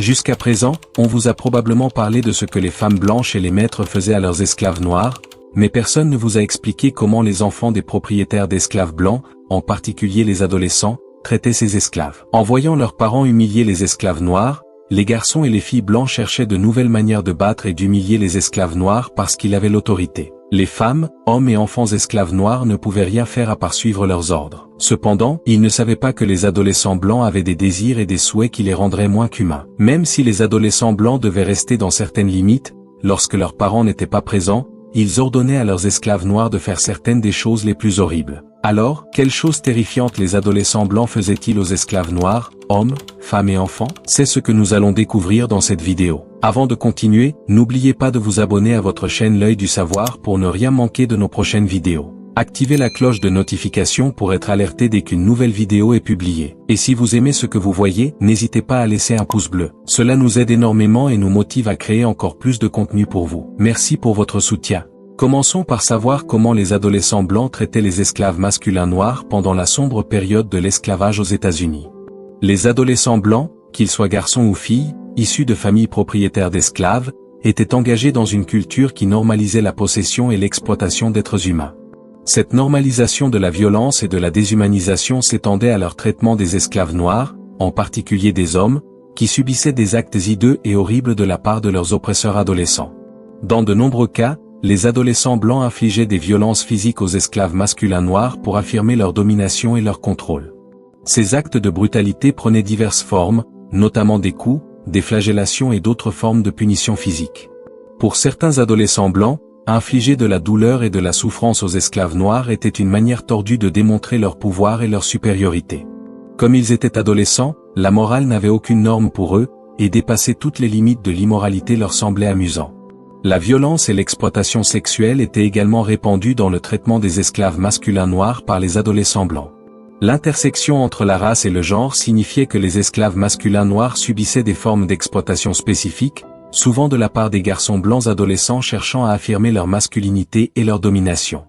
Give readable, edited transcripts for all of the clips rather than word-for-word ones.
Jusqu'à présent, on vous a probablement parlé de ce que les femmes blanches et les maîtres faisaient à leurs esclaves noirs, mais personne ne vous a expliqué comment les enfants des propriétaires d'esclaves blancs, en particulier les adolescents, traitaient ces esclaves. En voyant leurs parents humilier les esclaves noirs, les garçons et les filles blancs cherchaient de nouvelles manières de battre et d'humilier les esclaves noirs parce qu'ils avaient l'autorité. Les femmes, hommes et enfants esclaves noirs ne pouvaient rien faire à part suivre leurs ordres. Cependant, ils ne savaient pas que les adolescents blancs avaient des désirs et des souhaits qui les rendraient moins qu'humains. Même si les adolescents blancs devaient rester dans certaines limites, lorsque leurs parents n'étaient pas présents, ils ordonnaient à leurs esclaves noirs de faire certaines des choses les plus horribles. Alors, quelles choses terrifiantes les adolescents blancs faisaient-ils aux esclaves noirs, hommes, femmes et enfants? C'est ce que nous allons découvrir dans cette vidéo. Avant de continuer, n'oubliez pas de vous abonner à votre chaîne L'Œil du Savoir pour ne rien manquer de nos prochaines vidéos. Activez la cloche de notification pour être alerté dès qu'une nouvelle vidéo est publiée. Et si vous aimez ce que vous voyez, n'hésitez pas à laisser un pouce bleu. Cela nous aide énormément et nous motive à créer encore plus de contenu pour vous. Merci pour votre soutien. Commençons par savoir comment les adolescents blancs traitaient les esclaves masculins noirs pendant la sombre période de l'esclavage aux États-Unis. Les adolescents blancs, qu'ils soient garçons ou filles, issus de familles propriétaires d'esclaves, étaient engagés dans une culture qui normalisait la possession et l'exploitation d'êtres humains. Cette normalisation de la violence et de la déshumanisation s'étendait à leur traitement des esclaves noirs, en particulier des hommes, qui subissaient des actes hideux et horribles de la part de leurs oppresseurs adolescents. Dans de nombreux cas, les adolescents blancs infligeaient des violences physiques aux esclaves masculins noirs pour affirmer leur domination et leur contrôle. Ces actes de brutalité prenaient diverses formes, notamment des coups, des flagellations et d'autres formes de punition physique. Pour certains adolescents blancs, infliger de la douleur et de la souffrance aux esclaves noirs était une manière tordue de démontrer leur pouvoir et leur supériorité. Comme ils étaient adolescents, la morale n'avait aucune norme pour eux, et dépasser toutes les limites de l'immoralité leur semblait amusant. La violence et l'exploitation sexuelle étaient également répandues dans le traitement des esclaves masculins noirs par les adolescents blancs. L'intersection entre la race et le genre signifiait que les esclaves masculins noirs subissaient des formes d'exploitation spécifiques, souvent de la part des garçons blancs adolescents cherchant à affirmer leur masculinité et leur domination.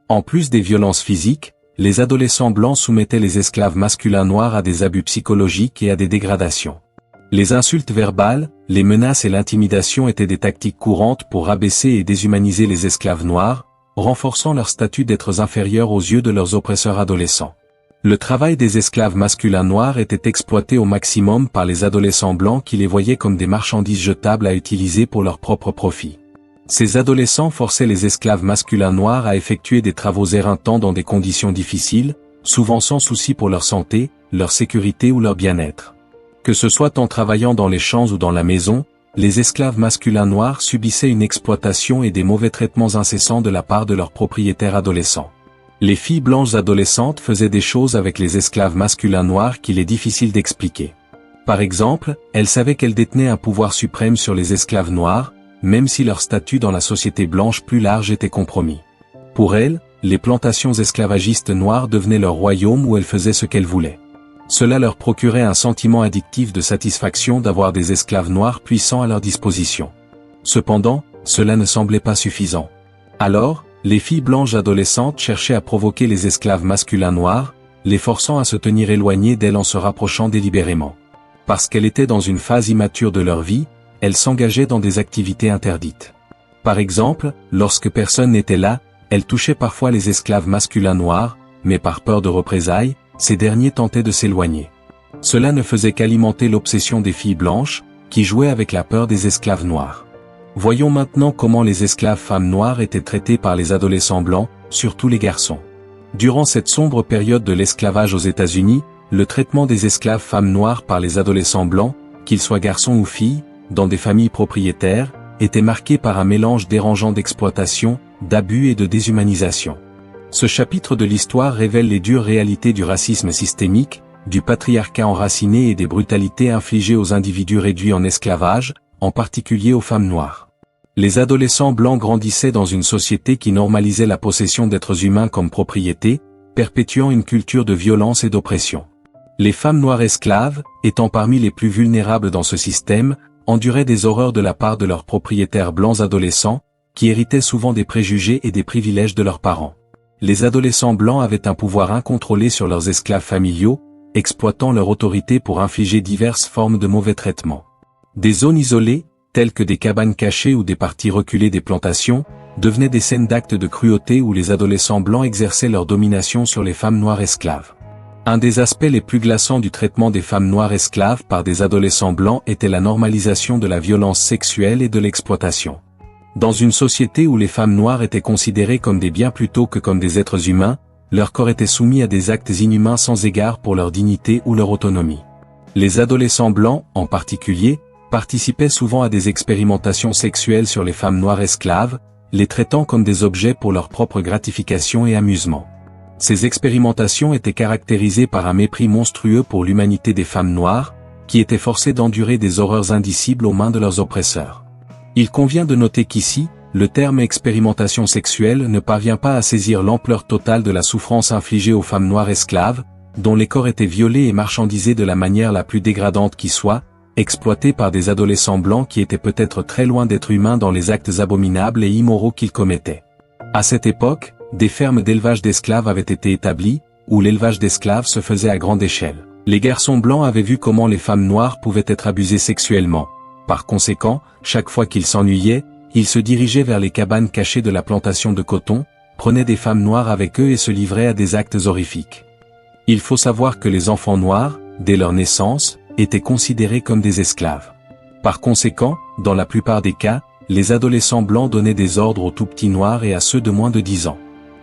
En plus des violences physiques, les adolescents blancs soumettaient les esclaves masculins noirs à des abus psychologiques et à des dégradations. Les insultes verbales, les menaces et l'intimidation étaient des tactiques courantes pour rabaisser et déshumaniser les esclaves noirs, renforçant leur statut d'êtres inférieurs aux yeux de leurs oppresseurs adolescents. Le travail des esclaves masculins noirs était exploité au maximum par les adolescents blancs qui les voyaient comme des marchandises jetables à utiliser pour leur propre profit. Ces adolescents forçaient les esclaves masculins noirs à effectuer des travaux éreintants dans des conditions difficiles, souvent sans souci pour leur santé, leur sécurité ou leur bien-être. Que ce soit en travaillant dans les champs ou dans la maison, les esclaves masculins noirs subissaient une exploitation et des mauvais traitements incessants de la part de leurs propriétaires adolescents. Les filles blanches adolescentes faisaient des choses avec les esclaves masculins noirs qu'il est difficile d'expliquer. Par exemple, elles savaient qu'elles détenaient un pouvoir suprême sur les esclaves noirs, même si leur statut dans la société blanche plus large était compromis. Pour elles, les plantations esclavagistes noires devenaient leur royaume où elles faisaient ce qu'elles voulaient. Cela leur procurait un sentiment addictif de satisfaction d'avoir des esclaves noirs puissants à leur disposition. Cependant, cela ne semblait pas suffisant. Alors, les filles blanches adolescentes cherchaient à provoquer les esclaves masculins noirs, les forçant à se tenir éloignés d'elles en se rapprochant délibérément. Parce qu'elles étaient dans une phase immature de leur vie, elles s'engageaient dans des activités interdites. Par exemple, lorsque personne n'était là, elles touchaient parfois les esclaves masculins noirs, mais par peur de représailles, ces derniers tentaient de s'éloigner. Cela ne faisait qu'alimenter l'obsession des filles blanches, qui jouaient avec la peur des esclaves noirs. Voyons maintenant comment les esclaves femmes noires étaient traitées par les adolescents blancs, surtout les garçons. Durant cette sombre période de l'esclavage aux États-Unis, le traitement des esclaves femmes noires par les adolescents blancs, qu'ils soient garçons ou filles, dans des familles propriétaires, était marqué par un mélange dérangeant d'exploitation, d'abus et de déshumanisation. Ce chapitre de l'histoire révèle les dures réalités du racisme systémique, du patriarcat enraciné et des brutalités infligées aux individus réduits en esclavage, en particulier aux femmes noires. Les adolescents blancs grandissaient dans une société qui normalisait la possession d'êtres humains comme propriété, perpétuant une culture de violence et d'oppression. Les femmes noires esclaves, étant parmi les plus vulnérables dans ce système, enduraient des horreurs de la part de leurs propriétaires blancs adolescents, qui héritaient souvent des préjugés et des privilèges de leurs parents. Les adolescents blancs avaient un pouvoir incontrôlé sur leurs esclaves familiaux, exploitant leur autorité pour infliger diverses formes de mauvais traitements. Des zones isolées, telles que des cabanes cachées ou des parties reculées des plantations, devenaient des scènes d'actes de cruauté où les adolescents blancs exerçaient leur domination sur les femmes noires esclaves. Un des aspects les plus glaçants du traitement des femmes noires esclaves par des adolescents blancs était la normalisation de la violence sexuelle et de l'exploitation. Dans une société où les femmes noires étaient considérées comme des biens plutôt que comme des êtres humains, leur corps était soumis à des actes inhumains sans égard pour leur dignité ou leur autonomie. Les adolescents blancs, en particulier, participaient souvent à des expérimentations sexuelles sur les femmes noires esclaves, les traitant comme des objets pour leur propre gratification et amusement. Ces expérimentations étaient caractérisées par un mépris monstrueux pour l'humanité des femmes noires, qui étaient forcées d'endurer des horreurs indicibles aux mains de leurs oppresseurs. Il convient de noter qu'ici, le terme expérimentation sexuelle ne parvient pas à saisir l'ampleur totale de la souffrance infligée aux femmes noires esclaves, dont les corps étaient violés et marchandisés de la manière la plus dégradante qui soit, exploités par des adolescents blancs qui étaient peut-être très loin d'être humains dans les actes abominables et immoraux qu'ils commettaient. À cette époque, des fermes d'élevage d'esclaves avaient été établies, où l'élevage d'esclaves se faisait à grande échelle. Les garçons blancs avaient vu comment les femmes noires pouvaient être abusées sexuellement. Par conséquent, chaque fois qu'ils s'ennuyaient, ils se dirigeaient vers les cabanes cachées de la plantation de coton, prenaient des femmes noires avec eux et se livraient à des actes horrifiques. Il faut savoir que les enfants noirs, dès leur naissance, étaient considérés comme des esclaves. Par conséquent, dans la plupart des cas, les adolescents blancs donnaient des ordres aux tout-petits noirs et à ceux de moins de 10 ans.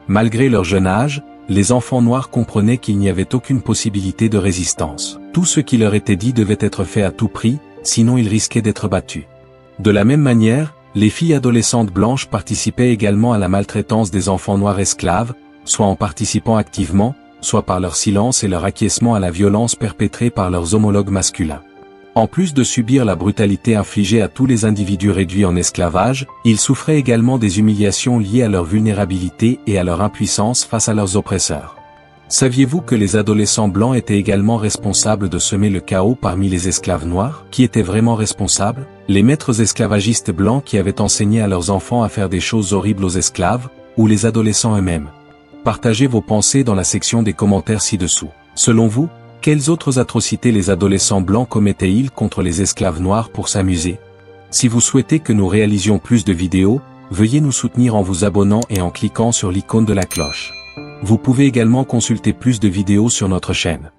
Malgré leur jeune âge, les enfants noirs comprenaient qu'il n'y avait aucune possibilité de résistance. Tout ce qui leur était dit devait être fait à tout prix, sinon ils risquaient d'être battus. De la même manière, les filles adolescentes blanches participaient également à la maltraitance des enfants noirs esclaves, soit en participant activement, soit par leur silence et leur acquiescement à la violence perpétrée par leurs homologues masculins. En plus de subir la brutalité infligée à tous les individus réduits en esclavage, ils souffraient également des humiliations liées à leur vulnérabilité et à leur impuissance face à leurs oppresseurs. Saviez-vous que les adolescents blancs étaient également responsables de semer le chaos parmi les esclaves noirs? Qui étaient vraiment responsables? Les maîtres esclavagistes blancs qui avaient enseigné à leurs enfants à faire des choses horribles aux esclaves, ou les adolescents eux-mêmes? Partagez vos pensées dans la section des commentaires ci-dessous. Selon vous, quelles autres atrocités les adolescents blancs commettaient-ils contre les esclaves noirs pour s'amuser? Si vous souhaitez que nous réalisions plus de vidéos, veuillez nous soutenir en vous abonnant et en cliquant sur l'icône de la cloche. Vous pouvez également consulter plus de vidéos sur notre chaîne.